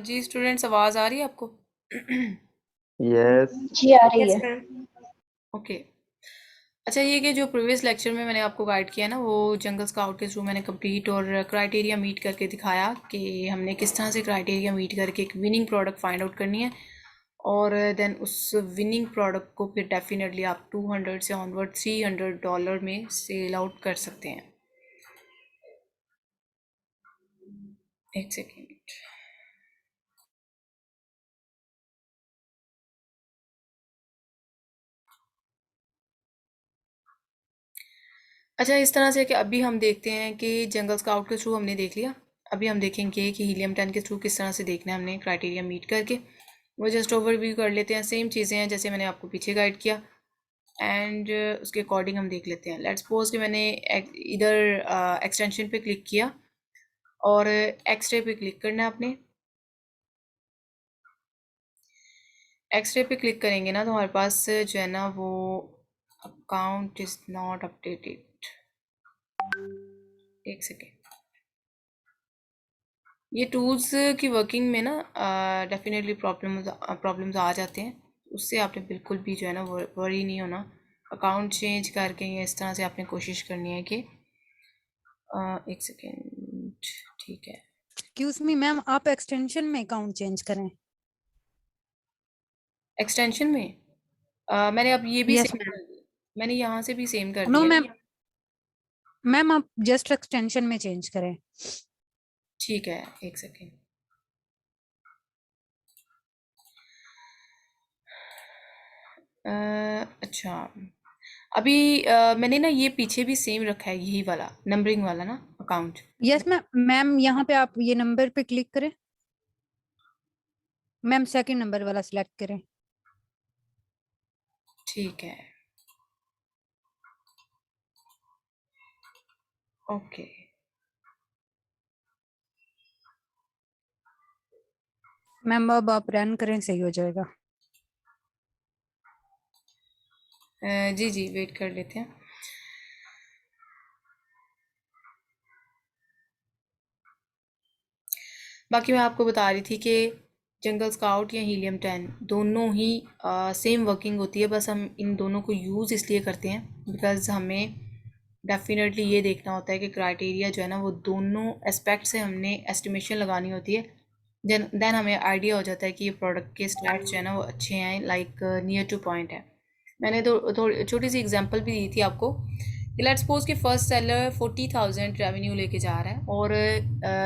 जी students, आवाज़ आ रही है आपको? यस। जी आ रही यस है। सर। ओके। अच्छा, ये कि जो प्रीवियस लेक्चर में मैंने आपको गाइड किया ना, वो जंगल स्काउट के थ्रू मैंने कंप्लीट और क्राइटेरिया मीट करके दिखाया कि हमने किस तरह से क्राइटेरिया मीट करके एक विनिंग प्रोडक्ट फाइंड आउट करनी है। और देन उस विनिंग प्रोडक्ट को फिर डेफिनेटली आप 200 से ऑनवर्ड $300 में सेल आउट कर सकते हैं। एक सेकेंड। अच्छा, इस तरह से कि अभी हम देखते हैं कि जंगल स्काउट के थ्रू हमने देख लिया। अभी हम देखेंगे कि हीलियम 10 के थ्रू किस तरह से देखना है हमने क्राइटेरिया मीट करके। वो जस्ट ओवरव्यू कर लेते हैं। सेम चीज़ें हैं जैसे मैंने आपको पीछे गाइड किया, एंड उसके अकॉर्डिंग हम देख लेते हैं। लेट्स सपोज कि मैंने इधर एक्सटेंशन पे क्लिक किया और एक्सरे पे क्लिक करना है आपने। एक्सरे पे क्लिक करेंगे ना तो हमारे पास जो है ना वो अकाउंट इज़ नॉट अपडेटेड। एक सेकेंड। ये टूल्स की वर्किंग में ना डेफिनेटली प्रॉब्लम्स आ जाते हैं। उससे आपने बिल्कुल भी जो है ना वरी नहीं होना। अकाउंट चेंज करके या इस तरह से आपने कोशिश करनी है कि एक सेकेंड। ठीक है। एक्सक्यूज मी मैम, आप एक्सटेंशन में अकाउंट चेंज करें। एक्सटेंशन में मैंने अब ये भी यस सेम मैम। कर दिया। मैंने यहाँ से भी सेम कर नो दिया। मैम, मैम आप जस्ट एक्सटेंशन में चेंज करें। ठीक है, एक सेकेंड। अच्छा, अभी मैंने ना ये पीछे भी सेम रखा है, यही वाला नंबरिंग वाला ना अकाउंट। Yes ma'am. मैम यहाँ पे आप ये नंबर पे क्लिक करें। मैम सेकंड नंबर वाला सिलेक्ट करें। ठीक है, ओके। मैम अब आप रन करें, सही हो जाएगा। जी जी, वेट कर लेते हैं। बाकी मैं आपको बता रही थी कि जंगल स्काउट या हीलियम 10 दोनों ही सेम वर्किंग होती है। बस हम इन दोनों को यूज़ इसलिए करते हैं बिकॉज़ हमें डेफिनेटली ये देखना होता है कि क्राइटेरिया जो है ना वो दोनों एस्पेक्ट से हमने एस्टिमेशन लगानी होती है। देन हमें आइडिया हो जाता है कि ये प्रोडक्ट के स्टैट्स जो है ना वो अच्छे हैं, लाइक नियर टू पॉइंट है। मैंने तो थोड़ी छोटी सी एग्जांपल भी दी थी आपको कि लेट्स सपोज कि फर्स्ट सेलर 40,000 रेवेन्यू लेके जा रहा है और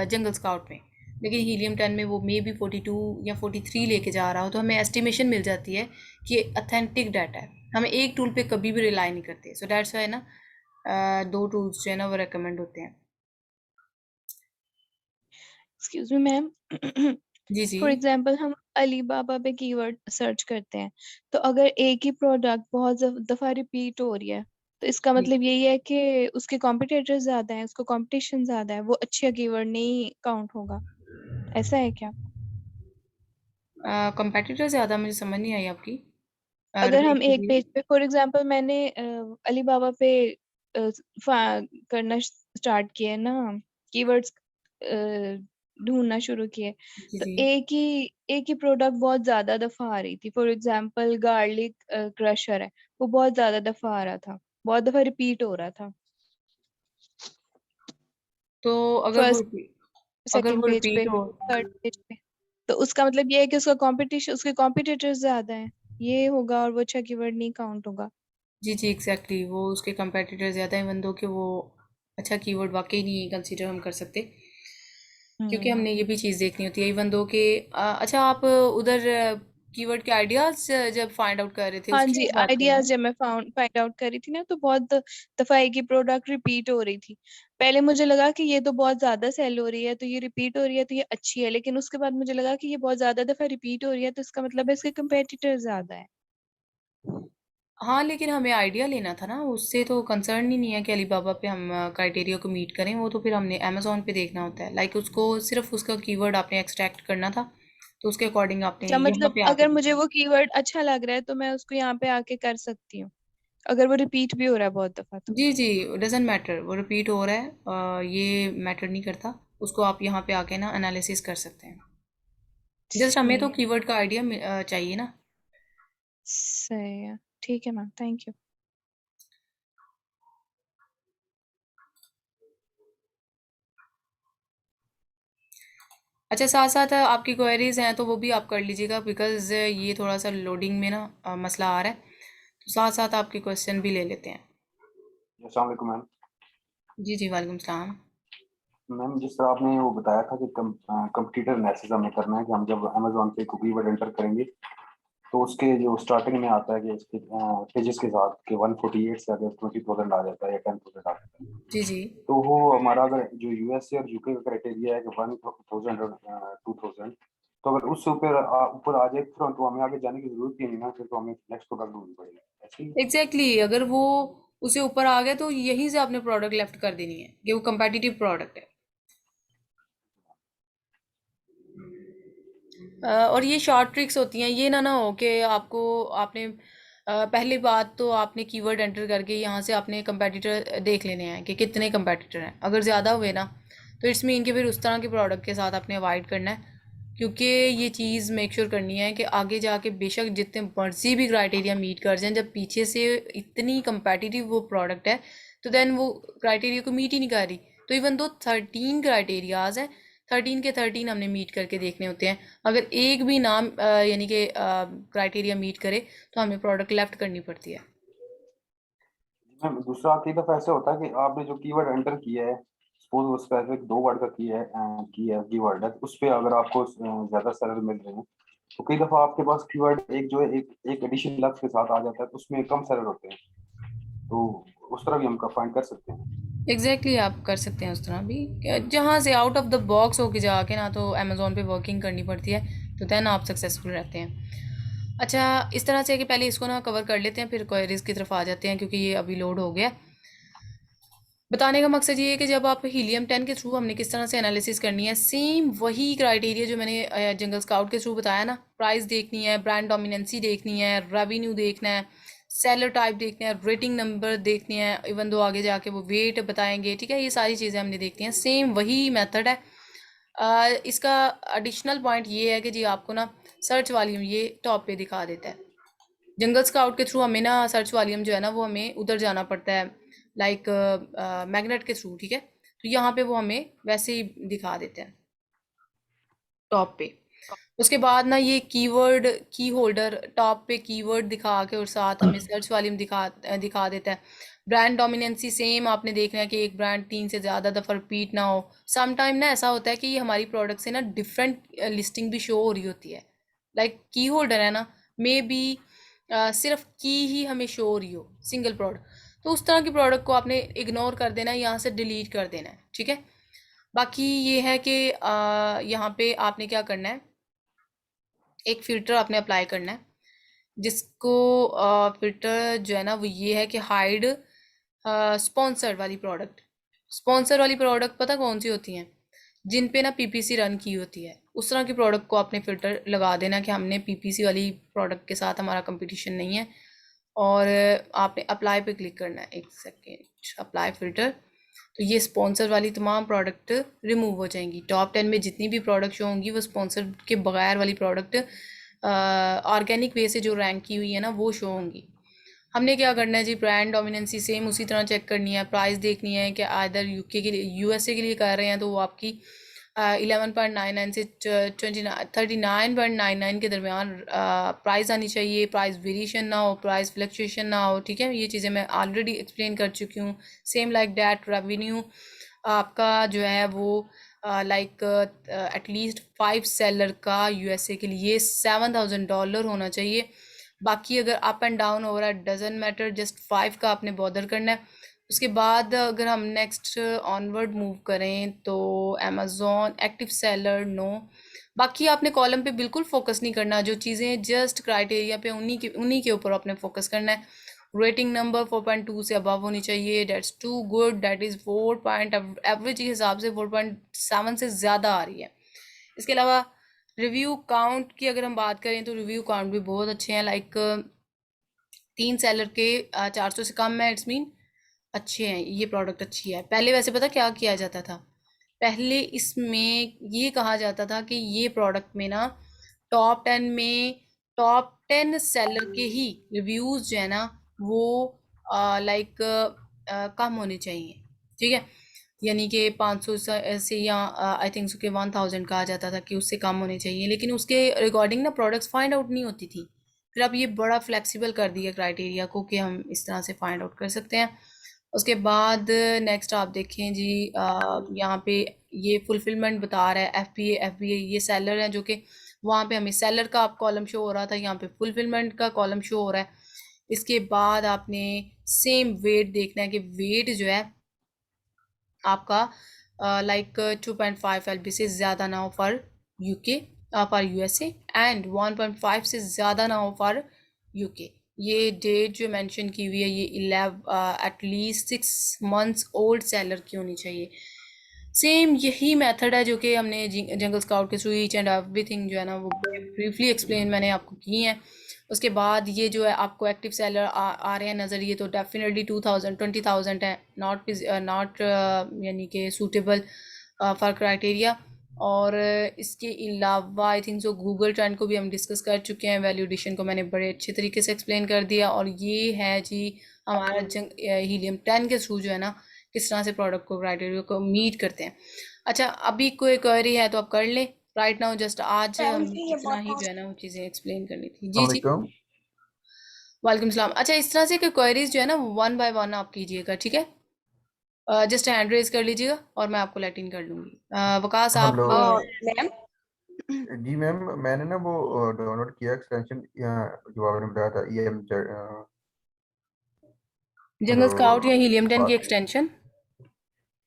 जंगल स्काउट में, लेकिन हीलियम 10 में वो मे बी 42 या 43 लेके जा रहा हो, तो हमें एस्टिमेशन मिल जाती है कि अथेंटिक डाटा है। हम एक टूल पे कभी भी रिलाई नहीं करते। सो दैट्स वाई ना दो टूल्स जो है ना वो रेकमेंड होते हैं। Excuse me ma'am. जी जी। फॉर एग्जांपल हम अलीबाबा पे कीवर्ड सर्च करते हैं, तो अगर एक ही प्रोडक्ट बहुत दफा रिपीट हो रही है, तो इसका मतलब यही है कि उसके कॉम्पिटिटर्स ज्यादा हैं, उसको कंपटीशन ज्यादा है, वो अच्छा कीवर्ड नहीं काउंट होगा। ऐसा है क्या? कंपेटिटर ज़्यादा मुझे समझ नहीं आई आपकी। अगर रिपीट हम एक कीजिए। पेज पे, फॉर एग्जांपल मैंने अलीबाबा पे करना स्टार्ट किया ना, कीवर्ड्स ढूंढना शुरू किए, जी तो जी। एक ही प्रोडक्ट बहुत ज्यादा दफा आ रही थी। फॉर एग्जांपल गार्लिक क्रशर है, वो बहुत ज्यादा दफा आ रहा था, बहुत दफा रिपीट हो रहा था। तो फर्स्ट, अगर सेकंड वो पेज पे, रिपीट हो। थर्ड पेज पे, तो उसका मतलब ये है कि उसका कंपटीशन, उसके कॉम्पिटिटर्स ज्यादा हैं, ये होगा, और वो अच्छा कीवर्ड नहीं काउंट होगा। जी जी, एग्जैक्टली वो उसके कंपेटिटर ज़्यादा हैं बंदों के, वो अच्छा कीवर्ड वाकई नहीं कंसीडर हम कर सकते, क्योंकि हम्म। हमने ये भी चीज़ देखनी होती है इवन दो के। अच्छा, आप उधर कीवर्ड के आइडियाज़ जब फाइंड आउट कर रहे थे हाँ उसकी जी, आप बात कर रहे आइडियाज हैं? जब मैं फाइंड आउट कर रही थी ना, तो बहुत दफा एक ही प्रोडक्ट रिपीट हो रही थी। पहले मुझे लगा कि ये तो बहुत ज्यादा सेल हो रही है, तो ये रिपीट हो रही है, तो ये अच्छी है, लेकिन उसके बाद मुझे लगा कि ये बहुत ज्यादा दफा रिपीट हो रही है, तो इसका मतलब है इसके कंपेटिटर ज्यादा है। हाँ, लेकिन हमें आइडिया लेना था ना, उससे तो कंसर्न ही नहीं है कि अलीबाबा पे हम क्राइटेरिया को मीट करें। वो तो फिर हमने अमेजोन पे देखना होता है, लाइक उसको सिर्फ उसका कीवर्ड आपने एक्सट्रैक्ट करना था, तो उसके अकॉर्डिंग आपने अच्छा, यहाँ मतलब पे आके अगर मुझे देखना। वो कीवर्ड अच्छा लग रहा है, तो मैं उसको यहाँ पे आके कर सकती हूँ, अगर वो रिपीट भी हो रहा है बहुत दफा तो। जी जी, डजेंट मैटर वो रिपीट हो रहा है, ये मैटर नहीं करता। उसको आप यहाँ पे आके ना एनालिसिस कर सकते हैं। जस्ट हमें तो ठीक है, कीवर्ड का आइडिया चाहिए ना। सही है, ठीक है मैम, थैंक यू। अच्छा, साथ साथ आपकी क्वेरीज हैं तो वो भी आप कर लीजिएगा, बिकॉज ये थोड़ा सा लोडिंग में ना मसला आ रहा है, तो साथ साथ आपके क्वेश्चन भी ले लेते हैं। अस्सलाम वालेकुम मैम। जी जी, वालेकुम सलाम। मैम जिस तरह आपने वो बताया था कि कंप्यूटर एनालिसिस हमें करना है कि हम जब अमेजोन पे कोई कीवर्ड एंटर करेंगे तो उसके जो स्टार्टिंग में आता है कि इसके पेजेस के साथ कि 148 से अगर 20,000 आ जाता है या 10,000 आ जाता है, जी जी, तो वो हमारा अगर जो यूएसए और यूके का क्राइटेरिया है कि 1,000 और 2,000, तो अगर उससे ऊपर आ जाए तो हमें आगे जाने की जरूरत ही नहीं ना, फिर तो हमें नेक्स्ट प्रोडक्ट ढूंढनी पड़ेगी ऐसे ही। एग्जैक्टली अगर वो उसे ऊपर आ गया तो यहीं से आपने प्रोडक्ट लेफ्ट कर देनी है कि वो कंपेटिटिव प्रोडक्ट है। और ये शॉर्ट ट्रिक्स होती हैं, ये ना हो कि आपने पहली बात तो आपने कीवर्ड एंटर करके यहाँ से आपने कंपेटिटर देख लेने हैं कि कितने कंपेटिटर हैं। अगर ज़्यादा हुए ना तो इट्स मीन कि फिर उस तरह के प्रोडक्ट के साथ आपने अवॉइड करना है, क्योंकि ये चीज़ मेक श्योर करनी है कि आगे जाके बेशक जितने मर्जी भी क्राइटेरिया मीट कर जाएं, जब पीछे से इतनी कंपेटिटिव वो प्रोडक्ट है तो देन वो क्राइटेरिया को मीट ही नहीं कर रही। तो इवन दो 13 क्राइटेरियाज हैं, 13 के 13 हमने मीट करके देखने होते हैं। अगर एक भी नाम यानी कि क्राइटेरिया मीट करे तो हमें प्रोडक्ट लेफ्ट करनी पड़ती है। मैम दूसरा कई दफा ऐसा होता है कि आपने जो कीवर्ड एंटर किया है, सपोज वो स्पेसिफिक 2 वर्ड का कीवर्ड है, उस पे अगर आपको ज्यादा सेलर मिल रहे हैं, तो कई दफा आपके पास कीवर्ड एक जो है एक एडिशनल लफ्ज के साथ आ जाता है, तो उसमें कम सेलर होते हैं, तो उस तरह भी हम फाइंड कर सकते हैं। एग्जैक्टली आप कर सकते हैं उस तरह भी, जहाँ से आउट ऑफ द बॉक्स होके जाके ना तो अमेज़ोन पे वर्किंग करनी पड़ती है, तो देन आप सक्सेसफुल रहते हैं। अच्छा, इस तरह से कि पहले इसको ना कवर कर लेते हैं, फिर क्वेरीज की तरफ आ जाते हैं, क्योंकि ये अभी लोड हो गया। बताने का मकसद ये है कि जब आप हीलियम 10 के थ्रू हमने किस तरह से एनालिसिस करनी है, सेम वही क्राइटेरिया जो मैंने जंगल स्काउट के थ्रू बताया ना, प्राइस देखनी है, ब्रांड डोमिनेंसी देखनी है, रेवेन्यू देखना है, सेलर टाइप देखना है, रेटिंग नंबर देखनी है, इवन दो आगे जाके वो वेट बताएंगे, ठीक है, ये सारी चीज़ें हमने देखती हैं, सेम वही मेथड है। इसका एडिशनल पॉइंट ये है कि जी आपको ना सर्च वॉल्यूम ये टॉप पे दिखा देता है। जंगल स्काउट के थ्रू हमें ना सर्च वॉल्यूम जो है ना वो हमें उधर जाना पड़ता है, लाइक मैग्नेट के थ्रू, ठीक है, तो यहाँ पे वो हमें वैसे ही दिखा देते हैं टॉप पे। उसके बाद ना ये कीवर्ड की होल्डर टॉप पे कीवर्ड दिखा के और साथ हमें सर्च वॉल्यूम दिखा देता है। ब्रांड डोमिनेंसी सेम आपने देखना है कि एक ब्रांड 3 से ज़्यादा दफ़ा रिपीट ना हो। सम टाइम ना ऐसा होता है कि ये हमारी प्रोडक्ट से ना डिफरेंट लिस्टिंग भी शो हो रही होती है, लाइक की होल्डर है ना, मे बी सिर्फ की ही हमें शो हो रही हो, सिंगल प्रोडक्ट, तो उस तरह की प्रोडक्ट को आपने इग्नोर कर देना है, यहाँ से डिलीट कर देना है, ठीक है। बाकी ये है कि यहाँ पे आपने क्या करना है, एक फ़िल्टर आपने अप्लाई करना है, जिसको फ़िल्टर जो है ना वो ये है कि हाइड स्पॉन्सर्ड वाली प्रोडक्ट। स्पॉन्सर वाली प्रोडक्ट पता कौन सी होती हैं, जिन पे ना पीपीसी रन की होती है, उस तरह की प्रोडक्ट को आपने फ़िल्टर लगा देना कि हमने पीपीसी वाली प्रोडक्ट के साथ हमारा कंपटीशन नहीं है। और आपने अप्लाई पे क्लिक करना है, एक सेकेंड, अप्लाई फ़िल्टर, तो ये स्पॉन्सर वाली तमाम प्रोडक्ट रिमूव हो जाएंगी। टॉप 10 में जितनी भी प्रोडक्ट शो होंगी वो स्पॉन्सर के बगैर वाली प्रोडक्ट ऑर्गेनिक वे से जो रैंक की हुई है ना वो शो होंगी। हमने क्या करना है जी, ब्रांड डोमिनेंसी सेम उसी तरह चेक करनी है, प्राइस देखनी है कि आइदर यूके के लिए यूएसए के लिए कर रहे हैं तो वो आपकी 11.99 से 39.99 के दरमियान प्राइस आनी चाहिए, प्राइस वेरिएशन ना हो, प्राइस फ्लक्चुएशन ना हो, ठीक है, ये चीज़ें मैं ऑलरेडी एक्सप्लेन कर चुकी हूँ। सेम लाइक डैट रेवेन्यू आपका जो है वो लाइक एटलीस्ट 5 सेलर का यूएसए के लिए $7,000 होना चाहिए। बाकी अगर अप एंड डाउन हो रहा है डजेंट मैटर, जस्ट 5 का आपने बॉदर करना है। उसके बाद अगर हम नेक्स्ट ऑनवर्ड मूव करें तो अमेज़ॉन एक्टिव सेलर नो, बाकी आपने कॉलम पे बिल्कुल फोकस नहीं करना, जो चीज़ें जस्ट क्राइटेरिया पे उन्हीं के ऊपर आपने फोकस करना है। रेटिंग नंबर 4.2 से अबव होनी चाहिए, that's too good, that is 4 point, average के हिसाब से 4.7 से ज़्यादा आ रही है। इसके अलावा रिव्यू काउंट की अगर हम बात करें तो रिव्यू काउंट भी बहुत अच्छे हैं, लाइक 3 सेलर के 400 से कम है, इट्स मीन अच्छे हैं, ये प्रोडक्ट अच्छी है। पहले वैसे पता क्या किया जाता था, पहले इसमें ये कहा जाता था कि ये प्रोडक्ट में ना टॉप 10 सेलर के ही रिव्यूज जो है ना वो लाइक कम होने चाहिए, ठीक है। यानी कि 500 से या आई थिंक सो कि 1000 कहा जाता था कि उससे कम होने चाहिए, लेकिन उसके रिगार्डिंग ना प्रोडक्ट्स फाइंड आउट नहीं होती थी। फिर अब ये बड़ा फ्लेक्सिबल कर दिया क्राइटेरिया को कि हम इस तरह से फाइंड आउट कर सकते हैं। उसके बाद नेक्स्ट आप देखें जी, यहाँ पे ये फुलफिलमेंट बता रहा है एफ बी ए ये सेलर है, जो कि वहाँ पे हमें सेलर का आप कॉलम शो हो रहा था, यहाँ पे फुलफिलमेंट का कॉलम शो हो रहा है। इसके बाद आपने सेम वेट देखना है कि वेट जो है आपका लाइक 2.5 LB से ज़्यादा ना हो for UK, for USA, and 1.5 से ज़्यादा ना हो फॉर यूके। ये डेट जो मेंशन की हुई है ये 11 एटलीस्ट 6 मंथ्स ओल्ड सेलर की होनी चाहिए। सेम यही मेथड है जो कि हमने जंगल स्काउट के थ्रू ईच एंड एवरीथिंग जो है ना वो ब्रीफली एक्सप्लेन मैंने आपको की है। उसके बाद ये जो है आपको एक्टिव सेलर आ रहे हैं नज़र, ये तो डेफिनेटली 2000 है, नॉट यानी कि सूटेबल फॉर क्राइटेरिया। और इसके अलावा I think so Google trend को भी हम डिस्कस कर चुके हैं, वैल्यू एडिशन को मैंने बड़े अच्छे तरीके से एक्सप्लेन कर दिया। और ये है जी हमारा हीलियम 10 के थ्रू जो है ना किस तरह से प्रोडक्ट को क्राइटेरिया को मीट करते हैं। अच्छा, अभी कोई क्वेरी है तो आप कर लें राइट नाउ, जस्ट आज हमने इतना ही जो है ना वो चीज़ें एक्सप्लेन करनी थी। जी जी, अस्सलाम वालेकुम सलाम। अच्छा, इस तरह से कि क्वेरीज जो है ना वन बाय वन आप कीजिएगा, ठीक है। जस्ट हैंड रेज कर लीजिएगा और मैं आपको लेट इन कर लूँगी। वकास आप हेलो मैम जी मैम, मैंने ना वो डाउनलोड किया एक्सटेंशन जो आपने बताया था EM जंगल हेलो स्काउट या हीलियम 10 की एक्सटेंशन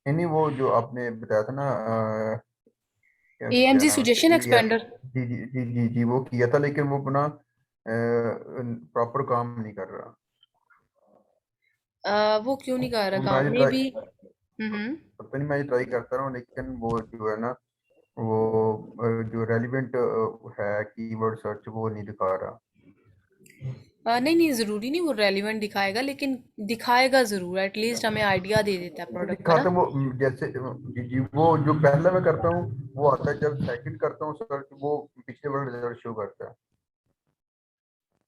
नहीं वो जो आपने बताया था ना क्या AMG नाम है सुजेशन उसका एक्सपेंडर, जी वो किया था, लेकिन वो अपना प्रॉपर काम नहीं कर रहा। वो क्यों नहीं कर रहा वो काम मैं में ट्राई भी। पता नहीं, मैं ट्राई करता रहा हूँ लेकिन वो जो है ना वो जो रेलिवेंट है कीवर्ड सर्च वो नहीं दिखा रहा। नहीं नहीं, ज़रूरी नहीं वो रेलिवेंट दिखाएगा, लेकिन दिखाएगा ज़रूर, एटलीस्ट हमें आइडिया दे देता है नहीं प्रोडक्ट का ना। दिखाते वो जैसे जी वो जो पहला मैं करता हूँ वो आता है, जब सेकंड करता हूँ सर्च वो पिछले वाला रिजल्ट शो करता है।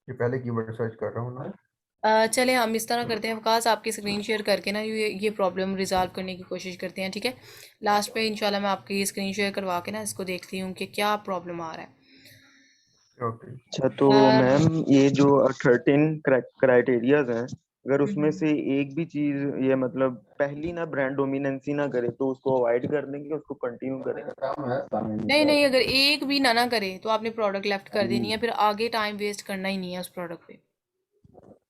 ये पहले कीवर्ड सर्च कर रहा हूँ ना। चले हम इस तरह करते हैं, वकास आपकी स्क्रीन शेयर करके ना ये प्रॉब्लम रिजॉल्व करने की कोशिश करते हैं, ठीक है। लास्ट पे इंशाल्लाह मैं आपकी स्क्रीन शेयर करवा के ना इसको देखती हूँ कि क्या प्रॉब्लम आ रहा है। ओके अच्छा, तो मैम ये जो 13 क्राइटेरियाज हैं, अगर उसमें से एक भी चीज ये मतलब पहली ना ब्रांड डोमिनेंसी ना करे तो उसको अवॉइड कर देंगे, उसको कंटिन्यू करेंगे। नहीं नहीं, अगर एक भी ना करे तो आपने प्रोडक्ट लेफ्ट कर देनी है, फिर आगे टाइम वेस्ट करना ही नहीं है उस प्रोडक्ट पे।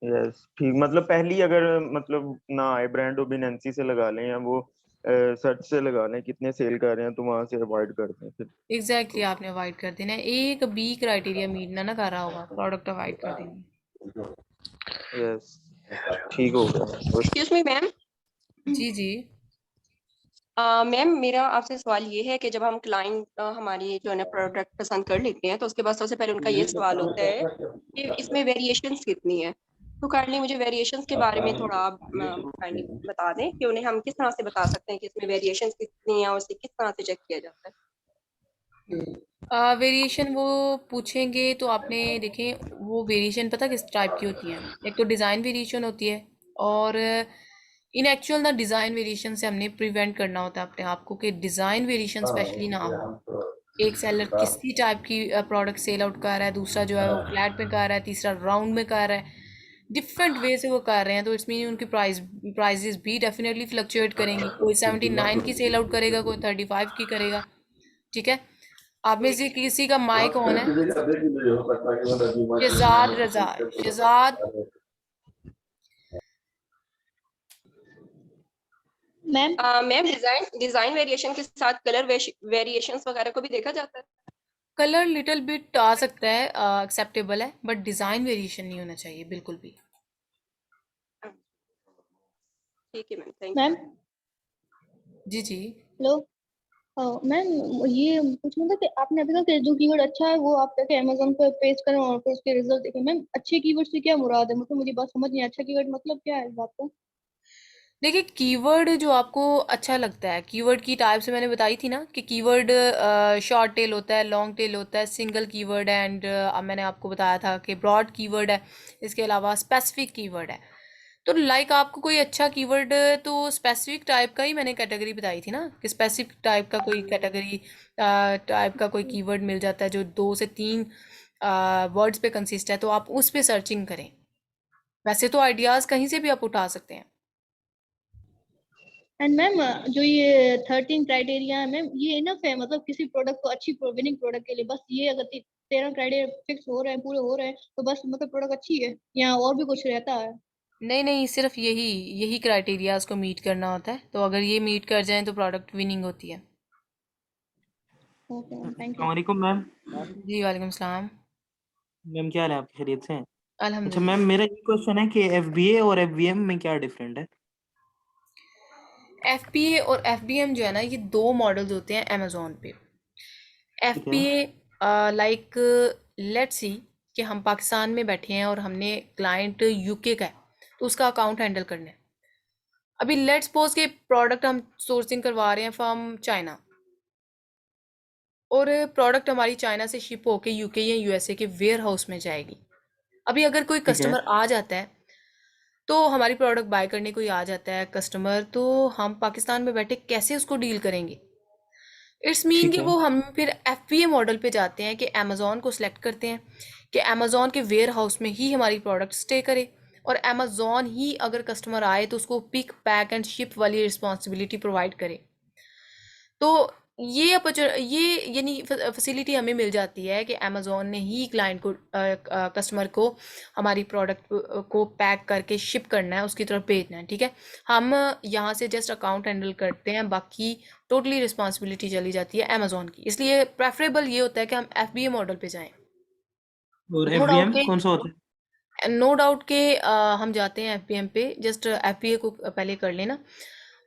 यस ठीक, मतलब पहली अगर मतलब ना आए ब्रांड डोमिनेंसी से लगा लें या वो सर्च से लगा लें कितने सेल कर रहे हैं तो वहां से अवॉइड कर दें फिर। एग्जैक्टली आपने अवॉइड कर देना है, एक भी क्राइटेरिया मीट ना कर रहा होगा प्रोडक्ट अवॉइड कर देनी है। यस ठीक हो गया। Excuse me ma'am. जी जी, मैम मेरा आपसे सवाल ये है कि जब हम क्लाइंट हमारी जो है ना प्रोडक्ट पसंद कर लेते हैं तो उसके बाद सबसे पहले उनका ये सवाल होता है कि इसमें वेरिएशंस कितनी है। तो काइंडली मुझे वेरिएशंस के बारे में थोड़ा आप काइंडली बता दें कि उन्हें हम किस तरह से बता सकते हैं कि इसमें वेरिएशंस कितनी है और उसे किस तरह से चेक किया जाता है। वेरिएशन वो पूछेंगे तो आपने देखें वो वेरिएशन पता किस टाइप की होती हैं। एक तो डिज़ाइन वेरिएशन होती है, और इन एक्चुअल ना डिज़ाइन वेरिएशन से हमने प्रिवेंट करना होता है अपने आप को कि डिज़ाइन वेरिएशन स्पेशली ना हो। एक सेलर किसी टाइप की प्रोडक्ट सेल आउट कर रहा है, दूसरा जो है वो फ्लैट में कर रहा है, तीसरा राउंड में कर रहा है, डिफरेंट वे से वो कर रहे हैं, तो इट्स मीन उनकी प्राइजेस भी डेफिनेटली फ्लक्चुएट करेंगी। कोई 79 की सेल आउट करेगा, कोई 35 की करेगा, ठीक है। आप में से किसी का माइक ऑन है? Shahzad Raza, Shahzad. Ma'am ma'am design variation के साथ कलर वेरिएशंस वगैरह को भी देखा जाता है। कलर लिटिल बिट आ सकता है, एक्सेप्टेबल है, बट डिज़ाइन वेरिएशन नहीं होना चाहिए बिल्कुल भी। ठीक है मैम, थैंक मैम जी जी, हेलो मैम, ये पूछना था कि आपने अभी तक जो कीवर्ड अच्छा है वो आप जाके अमेजोन पे पेस्ट करें और फिर उसके रिजल्ट देखें। मैम अच्छे कीवर्ड से क्या मुराद है, मतलब मुझे बात समझ नहीं, अच्छा कीवर्ड मतलब क्या है इस बात का। देखिए कीवर्ड जो आपको अच्छा लगता है, कीवर्ड की टाइप से मैंने बताई थी ना कि कीवर्ड शॉर्ट टेल होता है, लॉन्ग टेल होता है, सिंगल कीवर्ड है, एंड अब मैंने आपको बताया था कि ब्रॉड कीवर्ड है, इसके अलावा स्पेसिफिक कीवर्ड है। तो लाइक आपको कोई अच्छा कीवर्ड, तो स्पेसिफिक टाइप का ही मैंने कैटेगरी बताई थी ना कि स्पेसिफिक टाइप का कोई कैटेगरी टाइप का कोई कीवर्ड मिल जाता है जो 2 से 3 वर्ड्स पे कंसिस्ट है, तो आप उस पे सर्चिंग करें। वैसे तो आइडियाज़ कहीं से भी आप उठा सकते हैं। एंड मैम जो ये 13 क्राइटेरिया है मैम, ये इनफ है मतलब किसी प्रोडक्ट को अच्छी विनिंग प्रोडक्ट के लिए? बस ये अगर 13 क्राइटेरिया फिक्स हो रहे हैं, पूरे हो रहे हैं, तो बस मतलब प्रोडक्ट अच्छी है या और भी कुछ रहता है? नहीं नहीं, सिर्फ यही यही क्राइटेरियाज को मीट करना होता है, तो अगर ये मीट कर जाएं तो प्रोडक्ट विनिंग होती है। Okay ma'am, thank you. अस्सलामुअलैकुम मैम। जी वालेकुम सलाम। मैम क्या हाल है आपकी, खैरियत से हैं? अच्छा अल्हम्दुलिल्लाह। मैम, मेरा ये क्वेश्चन है कि एफबीए और एफबीएम में क्या डिफरेंट है? एफपीए और एफबीएम जो है ना, ये 2 मॉडल्स होते हैं अमेजोन पे। ठीक है। एफपीए लाइक लेट्स सी कि हम पाकिस्तान में बैठे हैं और हमने क्लाइंट यूके का है, तो उसका अकाउंट हैंडल करना है। अभी लेट्स सपोज के प्रोडक्ट हम सोर्सिंग करवा रहे हैं फ्रॉम चाइना, और प्रोडक्ट हमारी चाइना से शिप होके यूके या यूएसए के वेयर हाउस में जाएगी। अभी अगर कोई ठीक है। कस्टमर आ जाता है, तो हमारी प्रोडक्ट बाय करने कोई आ जाता है कस्टमर, तो हम पाकिस्तान में बैठे कैसे उसको डील करेंगे? इट्स मीन ठीक कि है। वो हम फिर एफपीए मॉडल पे जाते हैं कि अमेजोन को सिलेक्ट करते हैं कि अमेजोन के वेयर हाउस में ही हमारी प्रोडक्ट स्टे करे, और अमेजोन ही अगर कस्टमर आए तो उसको पिक पैक एंड शिप वाली रिस्पॉन्सिबिलिटी प्रोवाइड करे। तो ये यानी फैसिलिटी हमें मिल जाती है कि अमेजोन ने ही क्लाइंट को कस्टमर को हमारी प्रोडक्ट को पैक करके शिप करना है, उसकी तरफ भेजना है। ठीक है, हम यहाँ से जस्ट अकाउंट हैंडल करते हैं, बाकी टोटली रिस्पॉन्सिबिलिटी चली जाती है अमेजोन की। इसलिए प्रेफरेबल ये होता है कि हम एफबीए मॉडल पे जाएं। और नो डाउट एफबीएम के कौन सा होता है? नो डाउट के हम जाते हैं एफपीएम पे, जस्ट एफपीए को पहले कर लेना।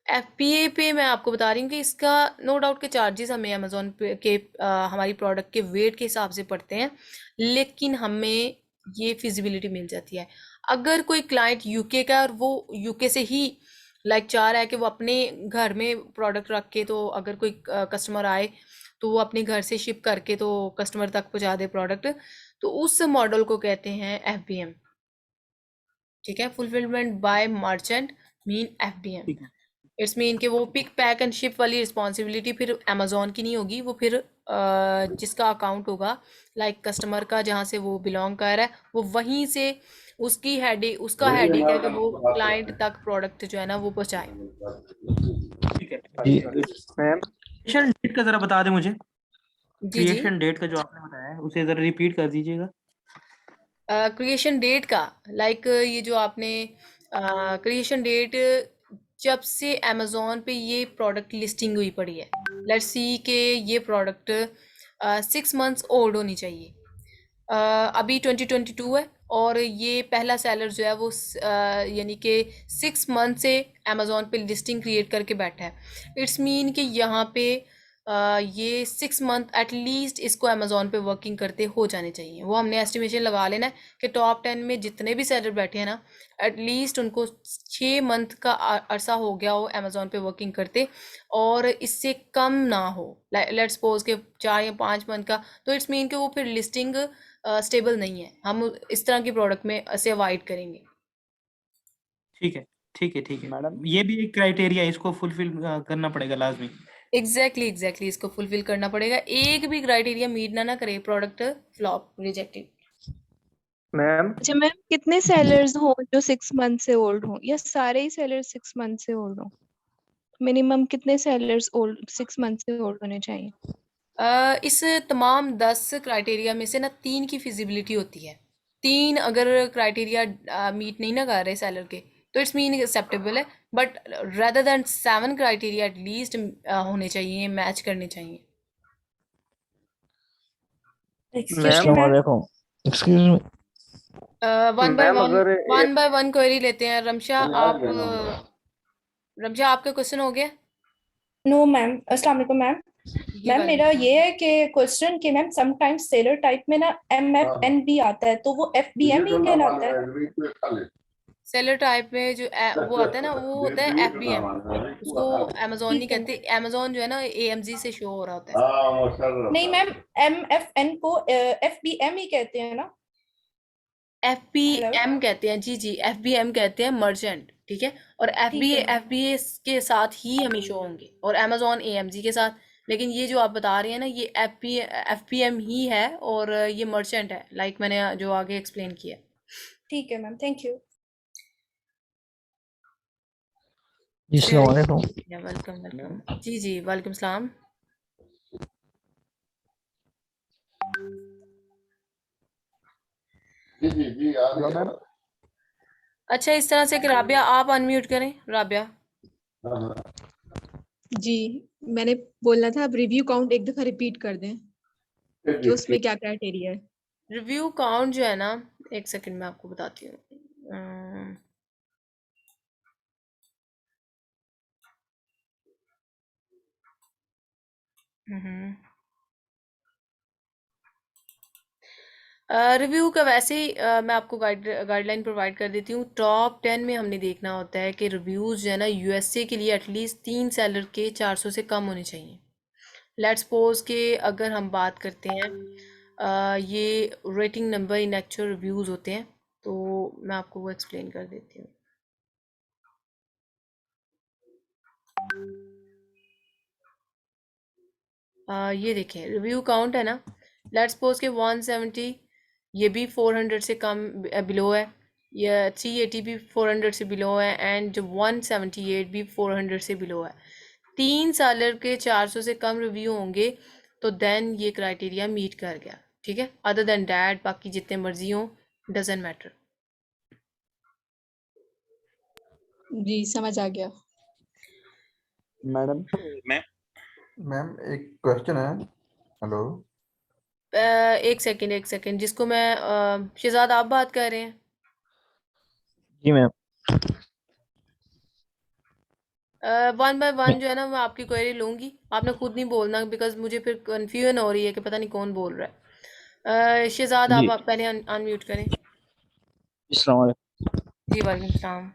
एफपीए पे मैं आपको बता रही हूँ कि इसका नो डाउट के चार्जेस हमें अमेजोन पे के हमारी प्रोडक्ट के वेट के हिसाब से पड़ते हैं, लेकिन हमें ये फिजिबिलिटी मिल जाती है। अगर कोई क्लाइंट यूके का है और वो यूके से ही लाइक चाह रहा है कि वो अपने घर में प्रोडक्ट रख के, तो अगर कोई कस्टमर आए तो वो अपने घर से शिप करके तो कस्टमर तक पहुंचा दे प्रोडक्ट, तो उस मॉडल को कहते हैं एफबीएम। ठीक है, fulfilment bye merchant mean FBM. ठीक है। इट्स मीन कि वो पिक पैक एंड शिप वाली रिस्पॉन्सिबिलिटी फिर अमेजोन की नहीं होगी, वो फिर जिसका अकाउंट होगा लाइक कस्टमर का, जहाँ से वो बिलोंग कर रहा है, वो वहीं से उसका हेडेक है कि वो क्लाइंट तक प्रोडक्ट जो है ना वो पहुँचाए। ठीक है। क्रिएशन डेट का जरा बता दें मुझे। जी जी। क्रिएशन डेट का जो आपने बताया है उसे जरा रिपीट कर दीजिएगा। क्रिएशन डेट का लाइक ये जो आपने क्रिएशन डेट जब से अमेजोन पे ये प्रोडक्ट लिस्टिंग हुई पड़ी है, लेट्स सी कि ये प्रोडक्ट 6 मंथ्स ओल्ड होनी चाहिए। अभी 2022 है और ये पहला सेलर जो है वो यानी कि 6 मंथ से अमेजोन पे लिस्टिंग क्रिएट करके बैठा है। इट्स मीन कि यहाँ पे ये 6 मंथ एटलीस्ट इसको अमेजोन पे वर्किंग करते हो जाने चाहिए। वो हमने एस्टिमेशन लगा लेना है कि टॉप 10 में जितने भी सेलर बैठे हैं ना, एटलीस्ट उनको 6 मंथ का अरसा हो गया हो अमेजोन पे वर्किंग करते, और इससे कम ना हो, लेट्स सपोज के 4 या 5 मंथ का, तो इट्स मीन कि वो फिर लिस्टिंग स्टेबल नहीं है, हम इस तरह की प्रोडक्ट में से अवॉइड करेंगे। ठीक है। ठीक है। ठीक है मैडम, ये भी एक क्राइटेरिया है, इसको फुलफिल करना पड़ेगा लाजमी। एग्जैक्टली इसको फुलफिल करना पड़ेगा। एक भी क्राइटेरिया मीट ना करे, प्रोडक्ट फ्लॉप, रिजेक्टेड। मैम अच्छा मैम, कितने सेलर्स हो जो 6 मंथ से ओल्ड हो, या सारे ही सेलर्स 6 मंथ से ओल्ड हो? मिनिमम कितने सेलर्स ओल्ड 6 मंथ से ओल्ड होने चाहिए? इस तमाम 10 क्राइटेरिया में से ना 3 की फिजिबिलिटी होती है। 3 अगर क्राइटेरिया मीट नहीं ना कर रहे सेलर के, तो इट्स मीन एक्सेप्टेबल है, but rather than 7 criteria at least होने चाहिए, मैच करने चाहिए। Excuse me. One by ma'am one अगर वन बाय वन क्वेरी लेते हैं। रमशा आपका क्वेश्चन हो गया? नो मैम, अस्सलाम वालेकुम मैम। मैम मेरा ये है कि क्वेश्चन कि मैम समटाइम्स सेलर टाइप में ना MFN भी आता है, तो वो FBM ही कहलाता है? सेलर टाइप में जो वो आता है ना, वो होता है FBM। उसको अमेजोन नहीं ठीक है कहते, अमेजोन जो है ना AMG से शो हो रहा होता है। नहीं मैम, MFN को FBM ही कहते हैं ना। हेलो FBM कहते हैं, जी जी, FBM कहते हैं मर्चेंट, ठीक है। और ठीक है मैम। FBA के साथ ही हमें शो होंगे, और अमेजोन AMG के साथ। लेकिन ये जो आप बता रहे हैं ना, ये FBM ही है, और ये मर्चेंट है, लाइक मैंने जो आगे एक्सप्लेन किया। ठीक है मैम, थैंक यू। जी अस्सलाम वालेकुम। वेलकम वेलकम, जी जी, वालेकुम सलाम। Hello ma'am. अच्छा, इस तरह से कि राबिया आप अनम्यूट करें, राबिया। जी, मैंने बोलना था, आप रिव्यू काउंट एक दफा रिपीट कर दें कि उसमें क्या क्राइटेरिया है। रिव्यू काउंट जो है ना, एक सेकंड में आपको बताती हूँ। अम, हम्म रिव्यू का वैसे ही मैं आपको गाइडलाइन प्रोवाइड कर देती हूँ। टॉप 10 में हमने देखना होता है कि रिव्यूज़ जो है ना, USA के लिए एटलीस्ट 3 सेलर के 400 से कम होने चाहिए। लेट्स सपोज के अगर हम बात करते हैं, ये rating number in actual reviews होते हैं, तो मैं आपको वो एक्सप्लेन कर देती हूँ। ये देखें, रिव्यू काउंट है ना, लेट्स सपोज के 170, ये भी 400 से कम बिलो है, या 380 भी 400 से बिलो है, एंड 178 भी 400 से बिलो है। 3 सालर के 400 से कम रिव्यू होंगे तो देन ये क्राइटेरिया मीट कर गया, ठीक है। अदर देन डैट बाकी जितने मर्जी हों, डजेंट मैटर। जी, समझ आ गया। मैडम मैम एक क्वेश्चन है। हेलो। एक सेकंड, जिसको मैं शहजाद आप बात कर रहे हैं? जी मैम। 1 बाय 1 जो है ना, मैं आपकी क्वेरी लूंगी, आपने खुद नहीं बोलना, बिकॉज मुझे फिर कन्फ्यूजन हो रही है कि पता नहीं कौन बोल रहा है। शहजाद जी आप पहले अनम्यूट करें। अस्सलाम वालेकुम। जी वालेकुम सलाम।